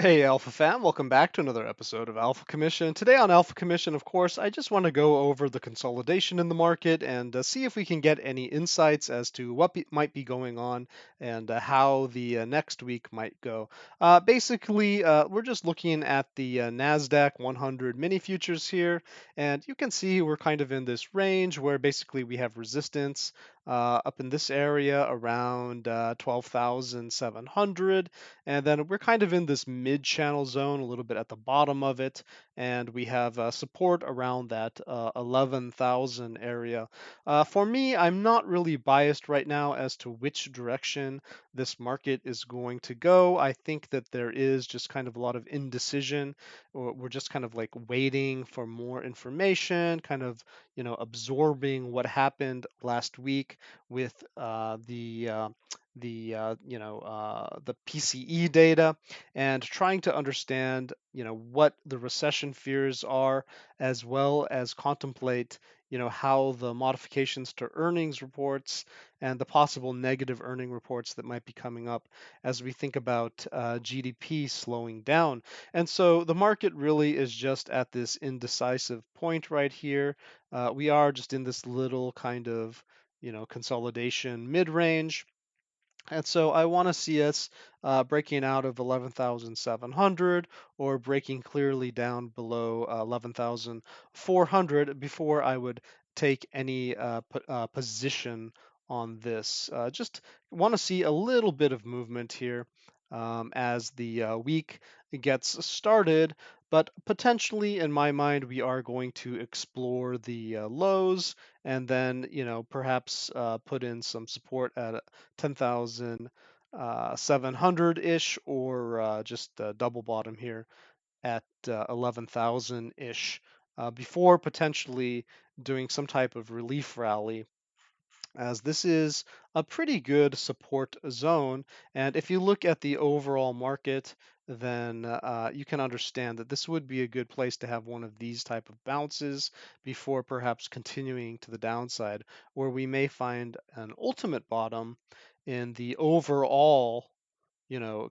Hey, Alpha fam, welcome back to another episode of Alpha Commission. Today on Alpha Commission, of course, I just want to go over the consolidation in the market and see if we can get any insights as to what might be going on and how the next week might go. Basically, we're just looking at the NASDAQ 100 mini futures here, and you can see we're kind of in this range where basically we have resistance up in this area around 12,700. And then we're kind of in this mid-channel zone, a little bit at the bottom of it, and we have support around that 11,000 area. For me, I'm not really biased right now as to which direction this market is going to go. I think that there is just kind of a lot of indecision, or we're just kind of like waiting for more information, kind of absorbing what happened last week with the PCE data and trying to understand what the recession fears are, as well as contemplate how the modifications to earnings reports and the possible negative earning reports that might be coming up as we think about GDP slowing down. And so the market really is just at this indecisive point right here. We are just in this little kind of consolidation mid-range, and so I want to see us breaking out of 11,700 or breaking clearly down below 11,400 before I would take any position on this. Just want to see a little bit of movement here as the week gets started. But potentially, in my mind, we are going to explore the lows and then, perhaps put in some support at 10,700-ish or just double bottom here at 11,000-ish before potentially doing some type of relief rally, as this is a pretty good support zone. And if you look at the overall market, then you can understand that this would be a good place to have one of these type of bounces before perhaps continuing to the downside, where we may find an ultimate bottom in the overall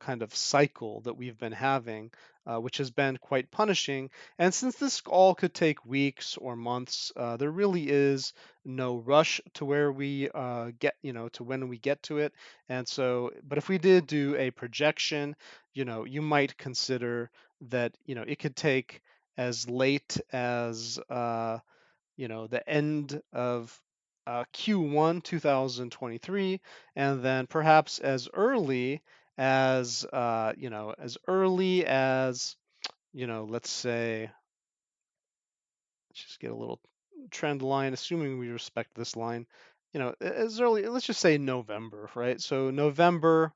kind of cycle that we've been having, which has been quite punishing. And since this all could take weeks or months, there really is no rush to where we get, to when we get to it. And so, but if we did do a projection, you might consider that, it could take as late as, the end of Q1 2023, and then perhaps as early as let's say, let's just get a little trend line, assuming we respect this line, as early, let's just say November, right? So November,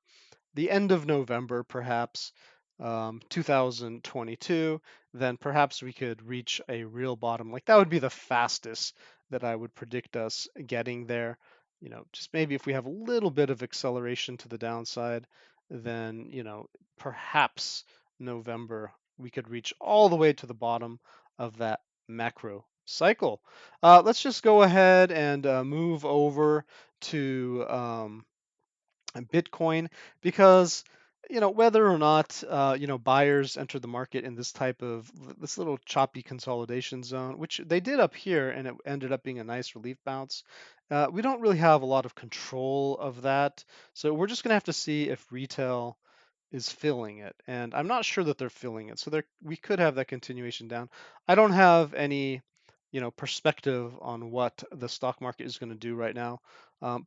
the end of November, perhaps 2022, then perhaps we could reach a real bottom. Like that would be the fastest that I would predict us getting there. Just maybe if we have a little bit of acceleration to the downside, then, perhaps November we could reach all the way to the bottom of that macro cycle. Let's just go ahead and move over to Bitcoin, because whether or not buyers enter the market in this type of this little choppy consolidation zone, which they did up here, and it ended up being a nice relief bounce. We don't really have a lot of control of that, so we're just gonna have to see if retail is filling it, and I'm not sure that they're filling it. So there, we could have that continuation down. I don't have any, perspective on what the stock market is going to do right now.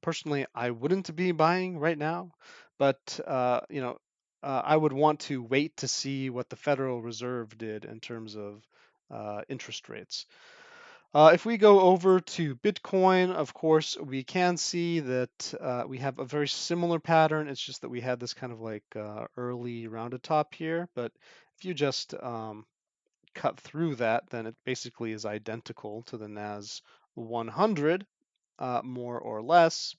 Personally, I wouldn't be buying right now, but I would want to wait to see what the Federal Reserve did in terms of interest rates. If we go over to Bitcoin, of course, we can see that we have a very similar pattern. It's just that we had this kind of like early rounded top here. But if you just cut through that, then it basically is identical to the NAS 100, more or less.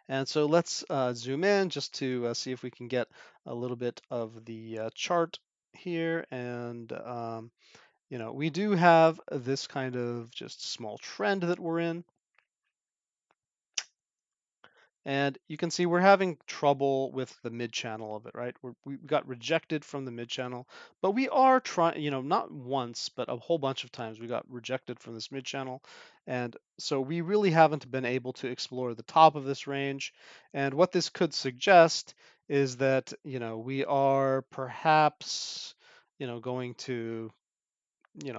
And so let's zoom in just to see if we can get a little bit of the chart here. And we do have this kind of just small trend that we're in. And you can see we're having trouble with the mid channel of it, right? We got rejected from the mid channel, but we are trying, not once, but a whole bunch of times we got rejected from this mid channel. And so we really haven't been able to explore the top of this range. And what this could suggest is that, we are perhaps, going to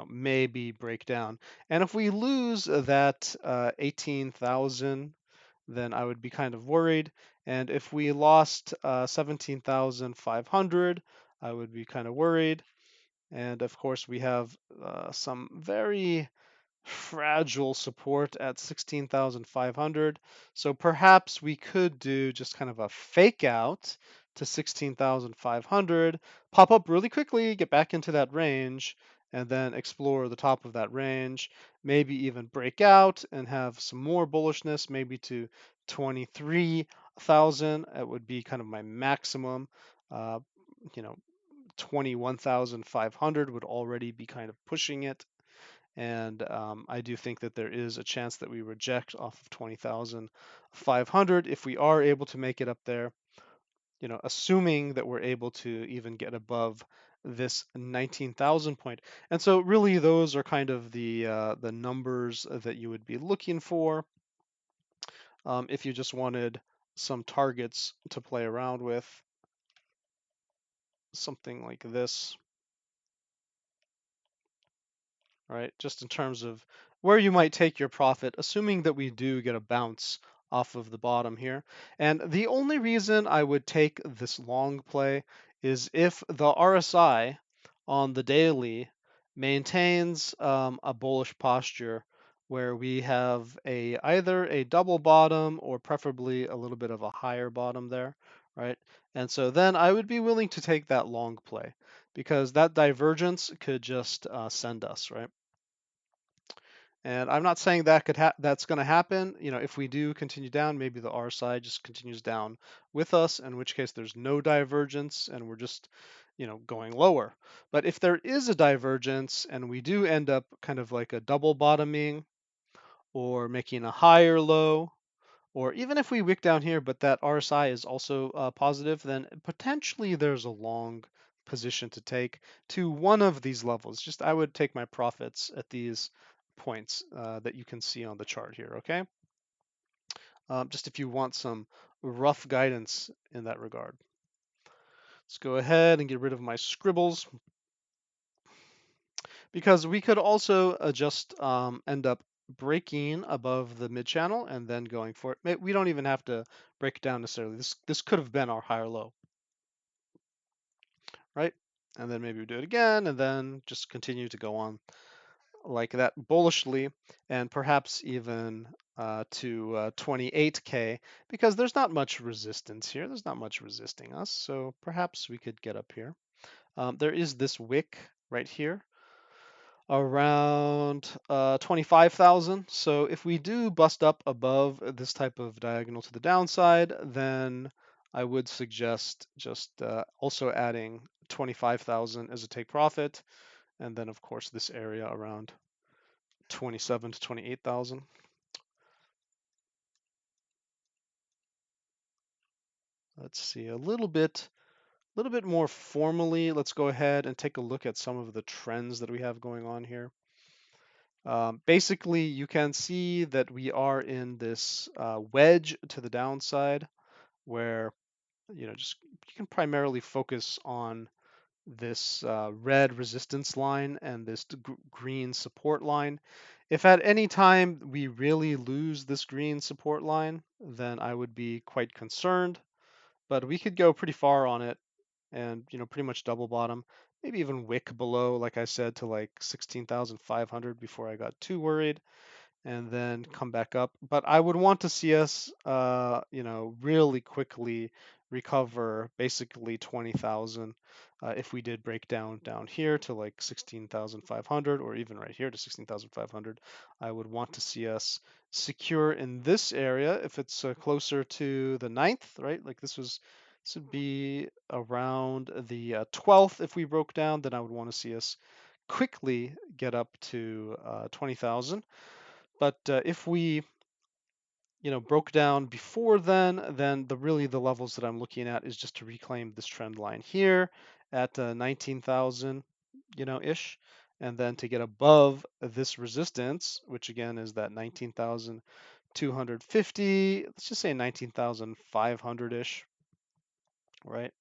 maybe break down. And if we lose that 18,000, then I would be kind of worried. And if we lost 17,500, I would be kind of worried. And of course, we have some very fragile support at 16,500. So perhaps we could do just kind of a fake out to 16,500, pop up really quickly, get back into that range, and then explore the top of that range, maybe even break out and have some more bullishness, maybe to 23,000. It would be kind of my maximum. Uh, you know, 21,500 would already be kind of pushing it. And I do think that there is a chance that we reject off of 20,500 if we are able to make it up there, assuming that we're able to even get above this 19,000 point. And so really those are kind of the numbers that you would be looking for if you just wanted some targets to play around with, something like this. Right? Just in terms of where you might take your profit, assuming that we do get a bounce off of the bottom here. And the only reason I would take this long play is if the RSI on the daily maintains a bullish posture where we have either a double bottom or preferably a little bit of a higher bottom there, right? And so then I would be willing to take that long play because that divergence could just send us, right? And I'm not saying that's going to happen. If we do continue down, maybe the RSI just continues down with us, in which case there's no divergence and we're just, going lower. But if there is a divergence and we do end up kind of like a double bottoming or making a higher low, or even if we wick down here, but that RSI is also positive, then potentially there's a long position to take to one of these levels. Just I would take my profits at these points that you can see on the chart here, okay? Just if you want some rough guidance in that regard. Let's go ahead and get rid of my scribbles because we could also just end up breaking above the mid channel and then going for it. We don't even have to break it down necessarily. This could have been our higher low, right? And then maybe we do it again and then just continue to go on like that bullishly and perhaps even to 28K because there's not much resistance here. There's not much resisting us. So perhaps we could get up here. There is this wick right here around 25,000. So if we do bust up above this type of diagonal to the downside, then I would suggest just also adding 25,000 as a take profit. And then of course this area around 27 to 28,000. Let's see a little bit more formally. Let's go ahead and take a look at some of the trends that we have going on here. Basically, you can see that we are in this wedge to the downside where, just you can primarily focus on this red resistance line and this green support line. If at any time we really lose this green support line, then I would be quite concerned, but we could go pretty far on it and, pretty much double bottom, maybe even wick below, like I said, to like 16,500 before I got too worried and then come back up. But I would want to see us, really quickly recover basically 20,000 if we did break down here to like 16,500 or even right here to 16,500. I would want to see us secure in this area if it's closer to the 9th, right? Like this would be around the 12th. If we broke down, then I would want to see us quickly get up to 20,000. But if we, broke down before then the levels that I'm looking at is just to reclaim this trend line here at 19,000, ish, and then to get above this resistance, which again is that 19,250. Let's just say 19,500-ish, right?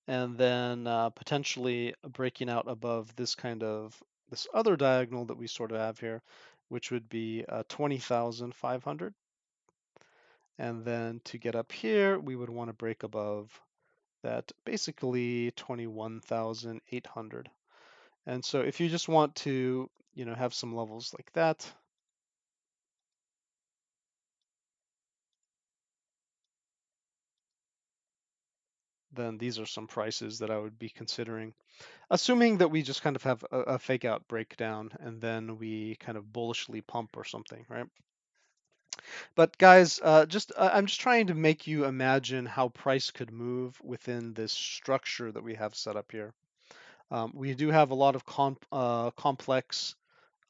And then potentially breaking out above this other diagonal that we sort of have here, which would be 20,500. And then to get up here, we would want to break above that basically 21,800. And so if you just want to, have some levels like that, then these are some prices that I would be considering, assuming that we just kind of have a fake out breakdown and then we kind of bullishly pump or something, right? But guys, I'm just trying to make you imagine how price could move within this structure that we have set up here. We do have a lot of complex,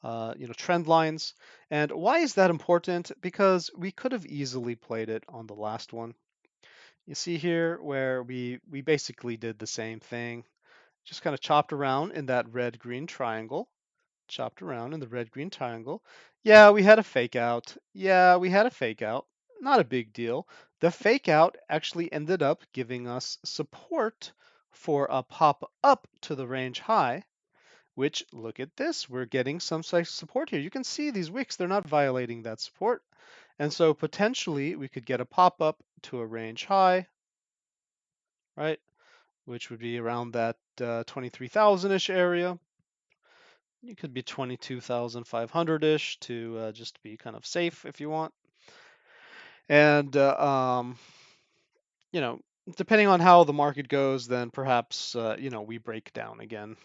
trend lines. And why is that important? Because we could have easily played it on the last one. You see here where we basically did the same thing, just kind of chopped around in that red-green triangle. Chopped around in the red-green triangle. Yeah, we had a fake out. Yeah, we had a fake out. Not a big deal. The fake out actually ended up giving us support for a pop up to the range high, which, look at this, we're getting some size support here. You can see these wicks, they're not violating that support. And so potentially we could get a pop up to a range high, right? Which would be around that 23,000-ish area. You could be 22,500-ish to just be kind of safe if you want. And, you know, depending on how the market goes, then perhaps, we break down again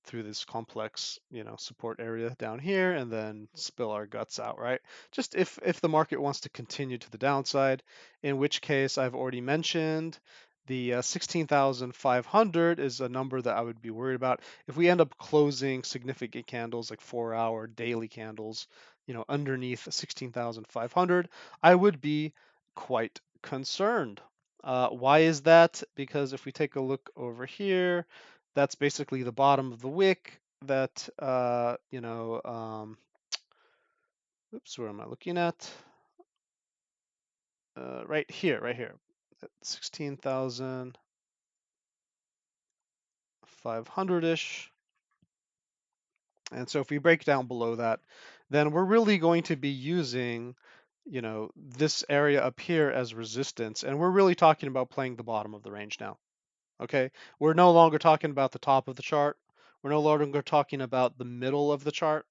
through this complex, support area down here and then spill our guts out, right? Just if the market wants to continue to the downside, in which case I've already mentioned the 16,500 is a number that I would be worried about. If we end up closing significant candles like 4-hour daily candles, underneath 16,500, I would be quite concerned. Why is that? Because if we take a look over here, that's basically the bottom of the wick that, oops, where am I looking at? Right here, 16,500-ish. And so if we break down below that, then we're really going to be using, this area up here as resistance. And we're really talking about playing the bottom of the range now. Okay, we're no longer talking about the top of the chart. We're no longer talking about the middle of the chart.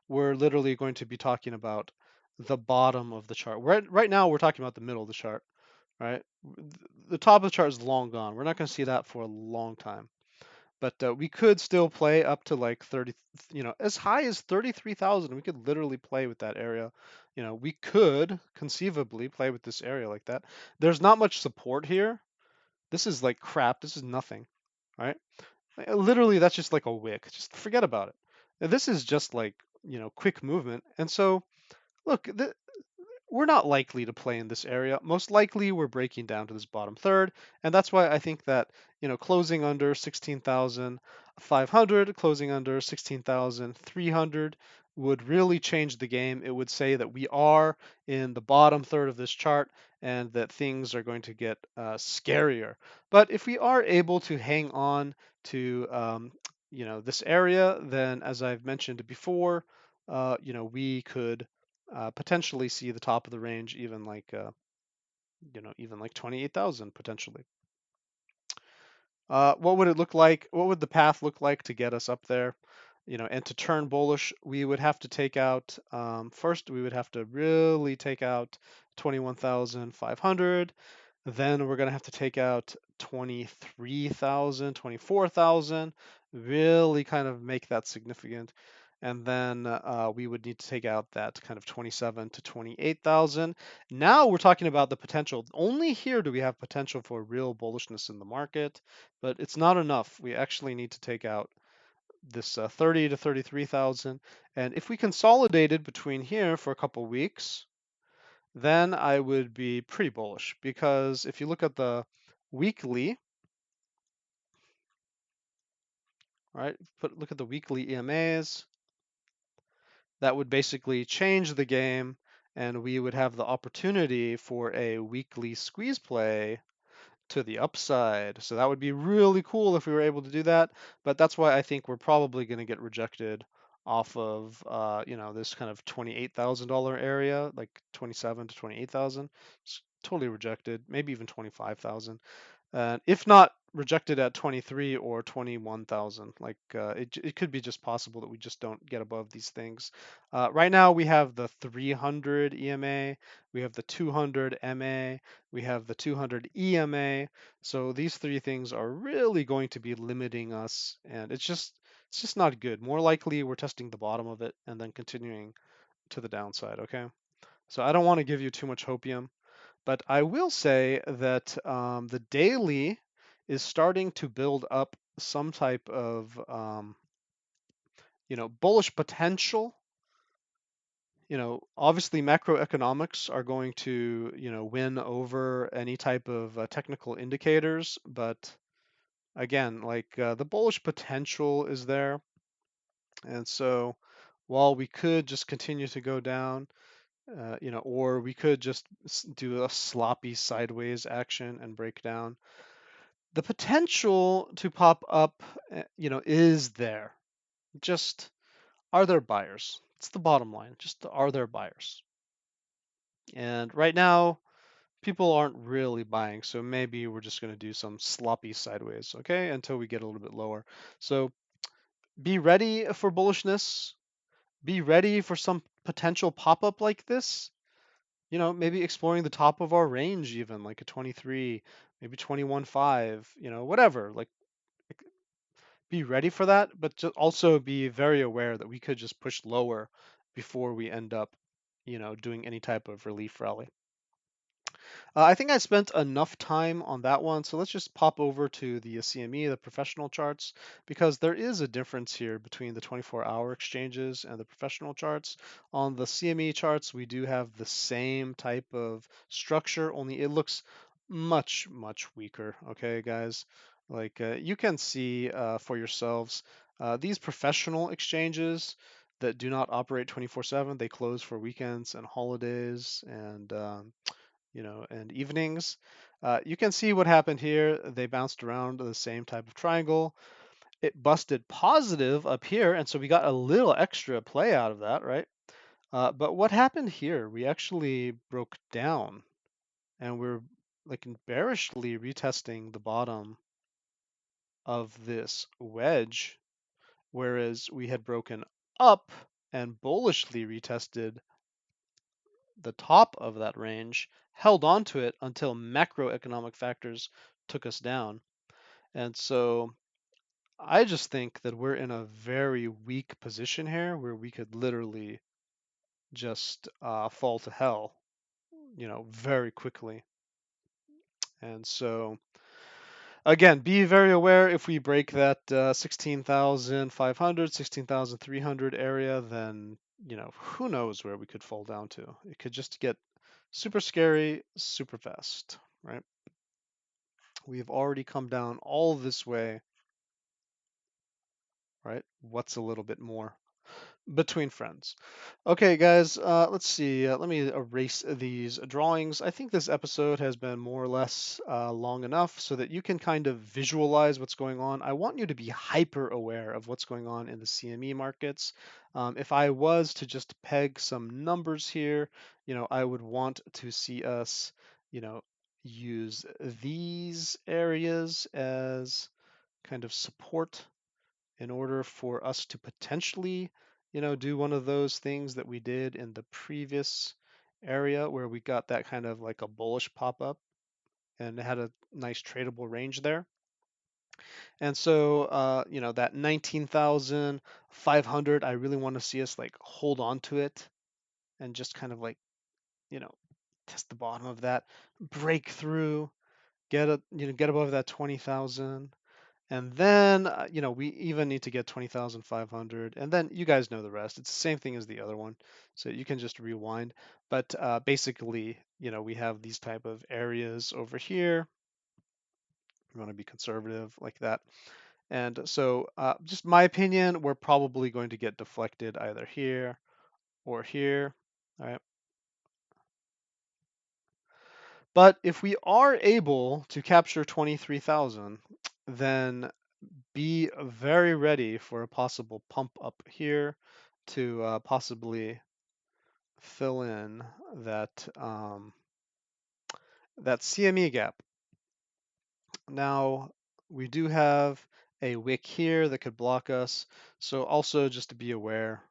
We're literally going to be talking about the bottom of the chart. Right now, we're talking about the middle of the chart, right? The top of the chart is long gone. We're not going to see that for a long time. But we could still play up to like 30, as high as 33,000. We could literally play with that area. We could conceivably play with this area like that. There's not much support here. This is like crap. This is nothing, right? Literally, that's just like a wick. Just forget about it. This is just like, quick movement. And so, look, we're not likely to play in this area. Most likely, we're breaking down to this bottom third. And that's why I think that, closing under 16,500, closing under 16,300 would really change the game. It would say that we are in the bottom third of this chart and that things are going to get scarier. But if we are able to hang on to, this area, then as I've mentioned before, we could potentially see the top of the range, even like 28,000 potentially. What would it look like? What would the path look like to get us up there? And to turn bullish, we would have to take out, first, we would have to really take out 21,500. Then we're going to have to take out 23,000, 24,000, really kind of make that significant. And then we would need to take out that kind of 27 to 28,000. Now we're talking about the potential. Only here do we have potential for real bullishness in the market, but it's not enough. We actually need to take out this 30 to 33,000. And if we consolidated between here for a couple weeks, then I would be pretty bullish, because if you look at the weekly, right, look at the weekly EMAs, that would basically change the game, and we would have the opportunity for a weekly squeeze play to the upside. So that would be really cool if we were able to do that. But that's why I think we're probably going to get rejected off of this kind of $28,000 area, like 27 to 28,000. It's totally rejected, maybe even 25,000. If not rejected at 23 or 21,000, like it could be just possible that we just don't get above these things. Right now we have the 300 EMA, we have the 200 MA, we have the 200 EMA. So these three things are really going to be limiting us, and it's just not good. More likely we're testing the bottom of it and then continuing to the downside. Okay, so I don't want to give you too much hopium. But I will say that the daily is starting to build up some type of bullish potential. Obviously macroeconomics are going to win over any type of technical indicators, but again, like the bullish potential is there, and so while we could just continue to go down, or we could just do a sloppy sideways action and break down. The potential to pop up, is there. Just are there buyers? It's the bottom line. Just are there buyers? And right now, people aren't really buying, so maybe we're just going to do some sloppy sideways, okay, until we get a little bit lower. So be ready for bullishness. Be ready for some potential pop up like this. Maybe exploring the top of our range, even like a 23, maybe 21.5, whatever. Like be ready for that, but just also be very aware that we could just push lower before we end up, doing any type of relief rally. I think I spent enough time on that one, so let's just pop over to the CME, the professional charts, because there is a difference here between the 24-hour exchanges and the professional charts. On the CME charts, we do have the same type of structure, only it looks much, much weaker, okay, guys? Like you can see for yourselves, these professional exchanges that do not operate 24/7, they close for weekends and holidays and evenings. You can see what happened here. They bounced around the same type of triangle. It busted positive up here, and so we got a little extra play out of that, right? But what happened here? We actually broke down, and we're like bearishly retesting the bottom of this wedge, whereas we had broken up and bullishly retested the top of that range, held on to it until macroeconomic factors took us down. And so I just think that we're in a very weak position here where we could literally just fall to hell, very quickly. And so, again, be very aware if we break that 16,500, 16,300 area, then, who knows where we could fall down to. It could just get super scary, super fast, right? We've already come down all this way, right? What's a little bit more? Between friends. Okay, guys, let's see. Let me erase these drawings. I think this episode has been more or less long enough so that you can kind of visualize what's going on. I want you to be hyper aware of what's going on in the CME markets. If I was to just peg some numbers here, I would want to see us, use these areas as kind of support in order for us to potentially, do one of those things that we did in the previous area where we got that kind of like a bullish pop up and it had a nice tradable range there. And so, that 19,500, I really want to see us like hold on to it and just kind of like, you know, test the bottom of that, break through, get above that 20,000. And then, we even need to get 20,500. And then you guys know the rest. It's the same thing as the other one. So you can just rewind. But basically, we have these type of areas over here. We want to be conservative like that. And so just my opinion, we're probably going to get deflected either here or here. All right. But if we are able to capture 23,000, then be very ready for a possible pump up here to possibly fill in that CME gap. Now we do have a wick here that could block us, so also just to be aware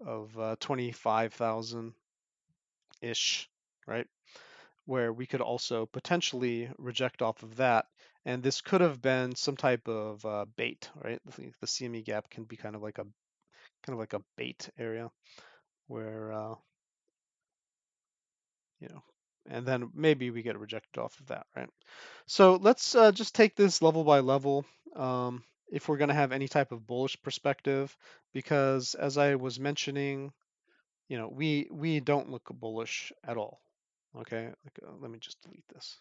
of 25,000 ish, right? Where we could also potentially reject off of that. And this could have been some type of bait, right? The CME gap can be kind of like a bait area where you know, and then maybe we get rejected off of that, right? So let's just take this level by level if we're going to have any type of bullish perspective, because as I was mentioning, we don't look bullish at all. Okay, let me just delete this.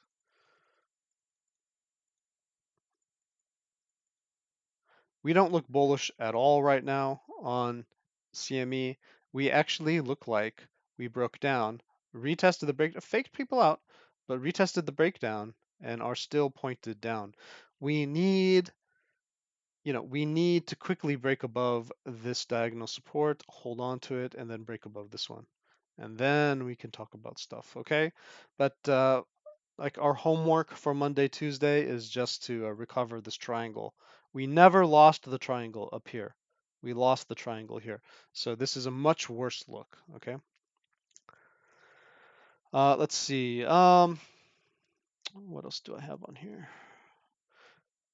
We don't look bullish at all right now on CME. We actually look like we broke down, retested the break, faked people out, but retested the breakdown and are still pointed down. We need, we need to quickly break above this diagonal support, hold on to it, and then break above this one. And then we can talk about stuff, okay? But like our homework for Monday, Tuesday is just to recover this triangle. We never lost the triangle up here. We lost the triangle here. So this is a much worse look, okay? Let's see. What else do I have on here?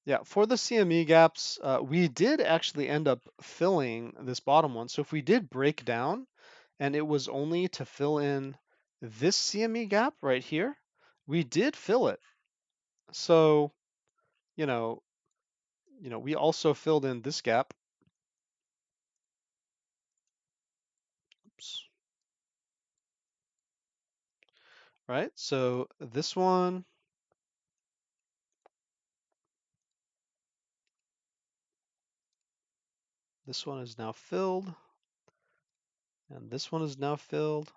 Yeah, for the CME gaps, we did actually end up filling this bottom one. So if we did break down and it was only to fill in this CME gap right here, we did fill it. So, you know, we also filled in this gap. Oops. Right? So this one is now filled, and this one is now filled.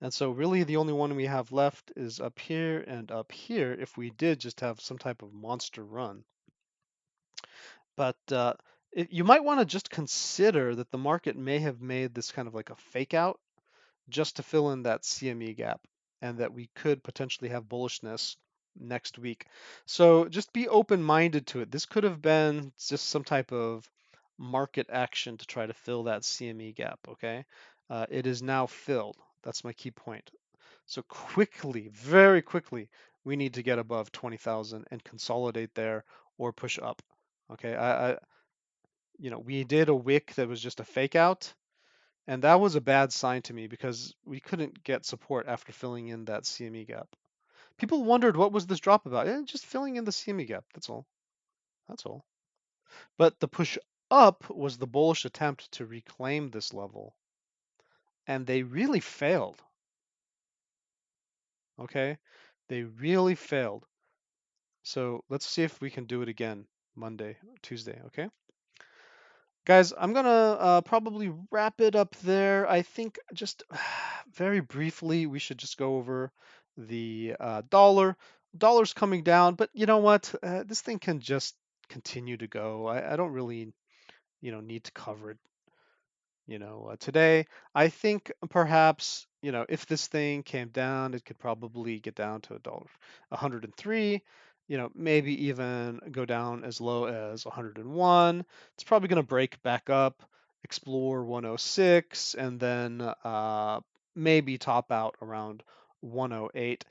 And so really the only one we have left is up here and up here if we did just have some type of monster run. But you might want to just consider that the market may have made this kind of like a fake out just to fill in that CME gap, and that we could potentially have bullishness next week. So just be open-minded to it. This could have been just some type of market action to try to fill that CME gap, okay? It is now filled. That's my key point. So quickly, very quickly, we need to get above 20,000 and consolidate there or push up. Okay, we did a wick that was just a fake out, and that was a bad sign to me because we couldn't get support after filling in that CME gap. People wondered what was this drop about. Just filling in the CME gap. That's all. That's all. But the push up was the bullish attempt to reclaim this level, and they really failed. Okay, they really failed. So let's see if we can do it again Monday, Tuesday. Okay. Guys, I'm gonna probably wrap it up there. I think just very briefly, we should just go over the dollar. Dollar's coming down, but you know what? This thing can just continue to go. I don't really, need to cover it today. I think perhaps, if this thing came down, it could probably get down to $103, maybe even go down as low as 101. It's probably going to break back up, explore 106, and then maybe top out around 108.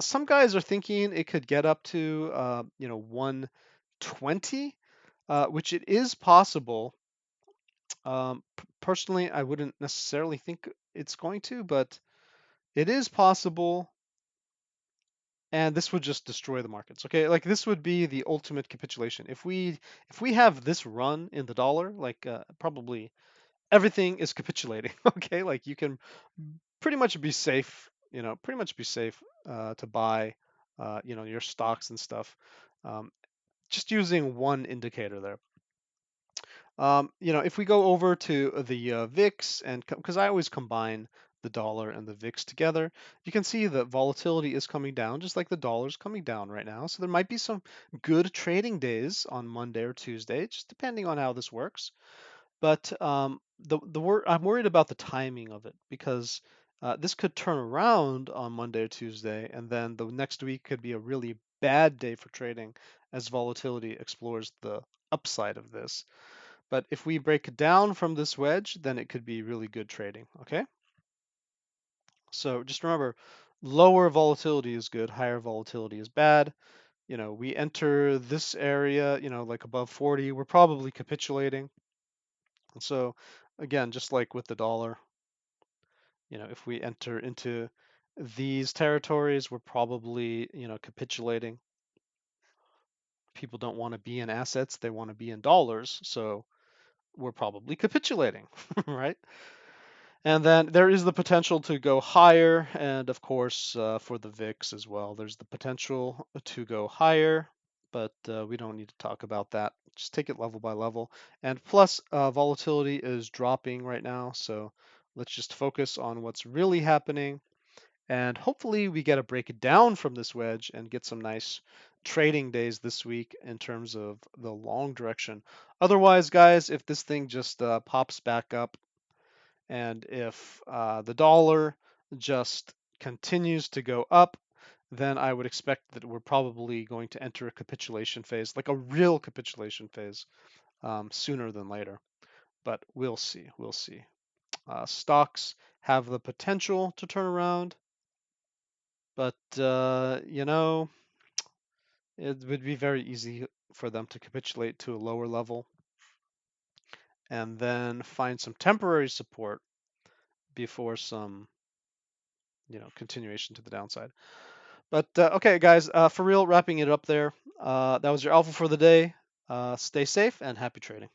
Some guys are thinking it could get up to, 120, which it is possible. Personally, I wouldn't necessarily think it's going to, but it is possible. and this would just destroy the markets. Okay, like this would be the ultimate capitulation. If we have this run in the dollar, like probably everything is capitulating. Okay, like you can pretty much be safe, pretty much be safe to buy, your stocks and stuff, um, just using one indicator there. If we go over to the VIX, and because I always combine the dollar and the VIX together, you can see that volatility is coming down, just like the dollar's coming down right now. So there might be some good trading days on Monday or Tuesday, just depending on how this works. But I'm worried about the timing of it because this could turn around on Monday or Tuesday, and then the next week could be a really bad day for trading as volatility explores the upside of this. But if we break it down from this wedge, then it could be really good trading. Okay. So just remember, lower volatility is good, higher volatility is bad. We enter this area, like above 40, we're probably capitulating. And so again, just like with the dollar, if we enter into these territories, we're probably, capitulating. People don't want to be in assets, they want to be in dollars. So we're probably capitulating, right? And then there is the potential to go higher, and of course, for the VIX as well, there's the potential to go higher, but we don't need to talk about that. Just take it level by level. And plus, volatility is dropping right now, so let's just focus on what's really happening. And hopefully, we get a break it down from this wedge and get some nice trading days this week in terms of the long direction. Otherwise, guys, if this thing just pops back up, and if the dollar just continues to go up, then I would expect that we're probably going to enter a capitulation phase, like a real capitulation phase, sooner than later. But we'll see. We'll see. Stocks have the potential to turn around, but it would be very easy for them to capitulate to a lower level and then find some temporary support before some continuation to the downside. But okay, guys, for real, wrapping it up there. That was your alpha for the day. Stay safe and happy trading.